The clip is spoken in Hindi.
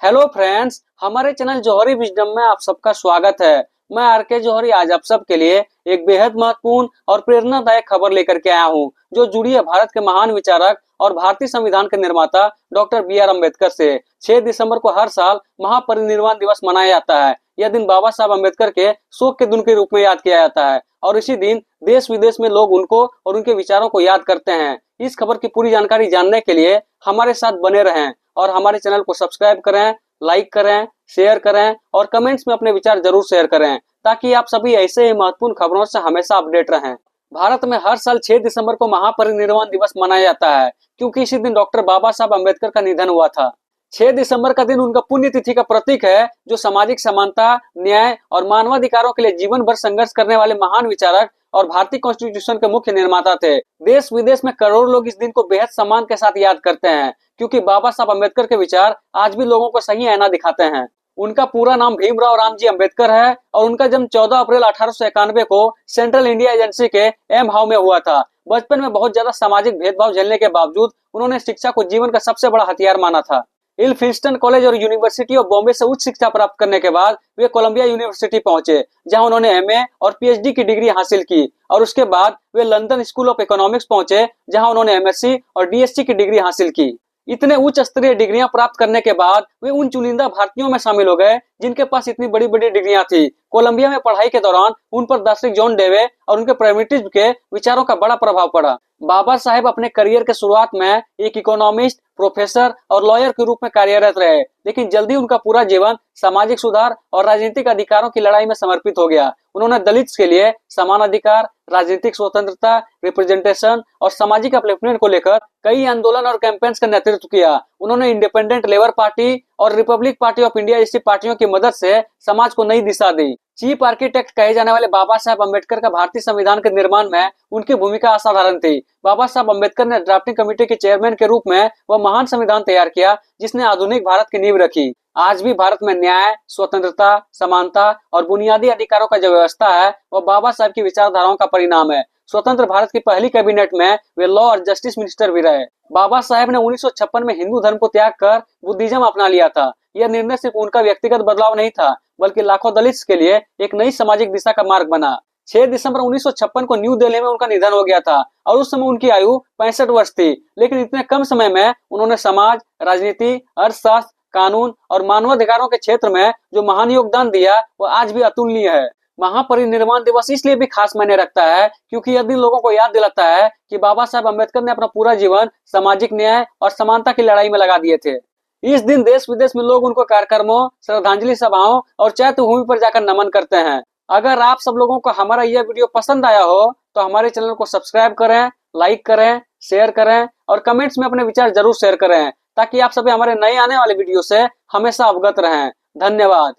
हेलो फ्रेंड्स, हमारे चैनल जौहरी विजडम में आप सबका स्वागत है। मैं आर.के. जौहरी आज आप सबके लिए एक बेहद महत्वपूर्ण और प्रेरणादायक खबर लेकर के आया हूं, जो जुड़ी है भारत के महान विचारक और भारतीय संविधान के निर्माता डॉक्टर बी.आर. अम्बेडकर से। 6 दिसंबर को हर साल महापरिनिर्वाण दिवस मनाया जाता है। यह दिन बाबा साहब अम्बेडकर के शोक के दिन के रूप में याद किया जाता है और इसी दिन देश विदेश में लोग उनको और उनके विचारों को याद करते हैं। इस खबर की पूरी जानकारी जानने के लिए हमारे साथ बने रहें और हमारे चैनल को सब्सक्राइब करें, लाइक करें, शेयर करें और कमेंट्स में अपने विचार जरूर शेयर करें, ताकि आप सभी ऐसे ही महत्वपूर्ण खबरों से हमेशा अपडेट रहें। भारत में हर साल 6 दिसंबर को महापरिनिर्वाण दिवस मनाया जाता है, क्योंकि इसी दिन डॉक्टर बाबा साहब अम्बेडकर का निधन हुआ था। 6 दिसंबर का दिन उनका पुण्यतिथि का प्रतीक है, जो सामाजिक समानता, न्याय और मानवाधिकारों के लिए जीवन भर संघर्ष करने वाले महान विचारक और भारतीय कॉन्स्टिट्यूशन के मुख्य निर्माता थे। देश विदेश में करोड़ों लोग इस दिन को बेहद सम्मान के साथ याद करते हैं, क्योंकि बाबा साहब अम्बेडकर के विचार आज भी लोगों को सही आईना दिखाते हैं। उनका पूरा नाम भीमराव रामजी अम्बेडकर है और उनका जन्म 14 अप्रैल 1891 को सेंट्रल इंडिया एजेंसी के एम हाउ में हुआ था। बचपन में बहुत ज्यादा सामाजिक भेदभाव झेलने के बावजूद उन्होंने शिक्षा को जीवन का सबसे बड़ा हथियार माना था। इल्फिंस्टन कॉलेज और यूनिवर्सिटी ऑफ बॉम्बे से उच्च शिक्षा प्राप्त करने के बाद वे कोलंबिया यूनिवर्सिटी पहुंचे, जहां उन्होंने एमए और पीएचडी की डिग्री हासिल की और उसके बाद वे लंदन स्कूल ऑफ इकोनॉमिक्स पहुंचे, जहां उन्होंने एमएससी और डीएससी की डिग्री हासिल की। इतने उच्च स्तरीय डिग्रियां प्राप्त करने के बाद वे उन चुनिंदा भारतीयों में शामिल हो गए जिनके पास इतनी बड़ी बड़ी डिग्रियां थी। कोलंबिया में पढ़ाई के दौरान उन पर दार्शनिक जॉन डेवे और उनके प्राइमेटिज्म के विचारों का बड़ा प्रभाव पड़ा। बाबा साहेब अपने करियर के शुरुआत में एक इकोनॉमिस्ट, प्रोफेसर और लॉयर के रूप में कार्यरत रहे, लेकिन जल्दी उनका पूरा जीवन सामाजिक सुधार और राजनीतिक अधिकारों की लड़ाई में समर्पित हो गया। उन्होंने दलित के लिए समान अधिकार, राजनीतिक स्वतंत्रता, रिप्रेजेंटेशन और सामाजिक अपलिफ्टमेंट को लेकर कई आंदोलन और कैंपेन्स का नेतृत्व किया। उन्होंने इंडिपेंडेंट लेबर पार्टी और रिपब्लिक पार्टी ऑफ इंडिया जैसी पार्टियों की मदद से समाज को नई दिशा दी। चीफ आर्किटेक्ट कहे जाने वाले बाबा साहब अम्बेडकर का भारतीय संविधान के निर्माण में उनकी भूमिका असाधारण थी। बाबा साहब अम्बेडकर ने ड्राफ्टिंग कमेटी के चेयरमैन के रूप में वह महान संविधान तैयार किया, जिसने आधुनिक भारत की नींव रखी। आज भी भारत में न्याय, स्वतंत्रता, समानता और बुनियादी अधिकारों का जो व्यवस्था है, वह बाबा साहब की विचारधाराओं का परिणाम है। स्वतंत्र भारत की पहली कैबिनेट में वे लॉ और जस्टिस मिनिस्टर भी रहे। बाबा साहेब ने 1956 में हिंदू धर्म को त्याग कर बुद्धिज्म अपना लिया था। यह निर्णय सिर्फ उनका व्यक्तिगत बदलाव नहीं था, बल्कि लाखों दलित के लिए एक नई सामाजिक दिशा का मार्ग बना। 6 दिसंबर 1956 को न्यू दिल्ली में उनका निधन हो गया था और उस समय उनकी आयु 65 वर्ष थी। लेकिन इतने कम समय में उन्होंने समाज, राजनीति, अर्थशास्त्र, कानून और मानवाधिकारों के क्षेत्र में जो महान योगदान दिया, वह आज भी अतुलनीय है। महापरिनिर्वाण दिवस इसलिए भी खास मायने रखता है, क्योंकि यह दिन लोगों को याद दिलाता है कि बाबा साहब अम्बेडकर ने अपना पूरा जीवन सामाजिक न्याय और समानता की लड़ाई में लगा दिए थे। इस दिन देश विदेश में लोग उनको कार्यक्रमों, श्रद्धांजलि सभाओं और चैत्य भूमि पर जाकर नमन करते हैं। अगर आप सब लोगों को हमारा यह वीडियो पसंद आया हो तो हमारे चैनल को सब्सक्राइब करें, लाइक करें, शेयर करें और कमेंट्स में अपने विचार जरूर शेयर करें, ताकि आप सभी हमारे नए आने वाले वीडियो से हमेशा अवगत रहें। धन्यवाद।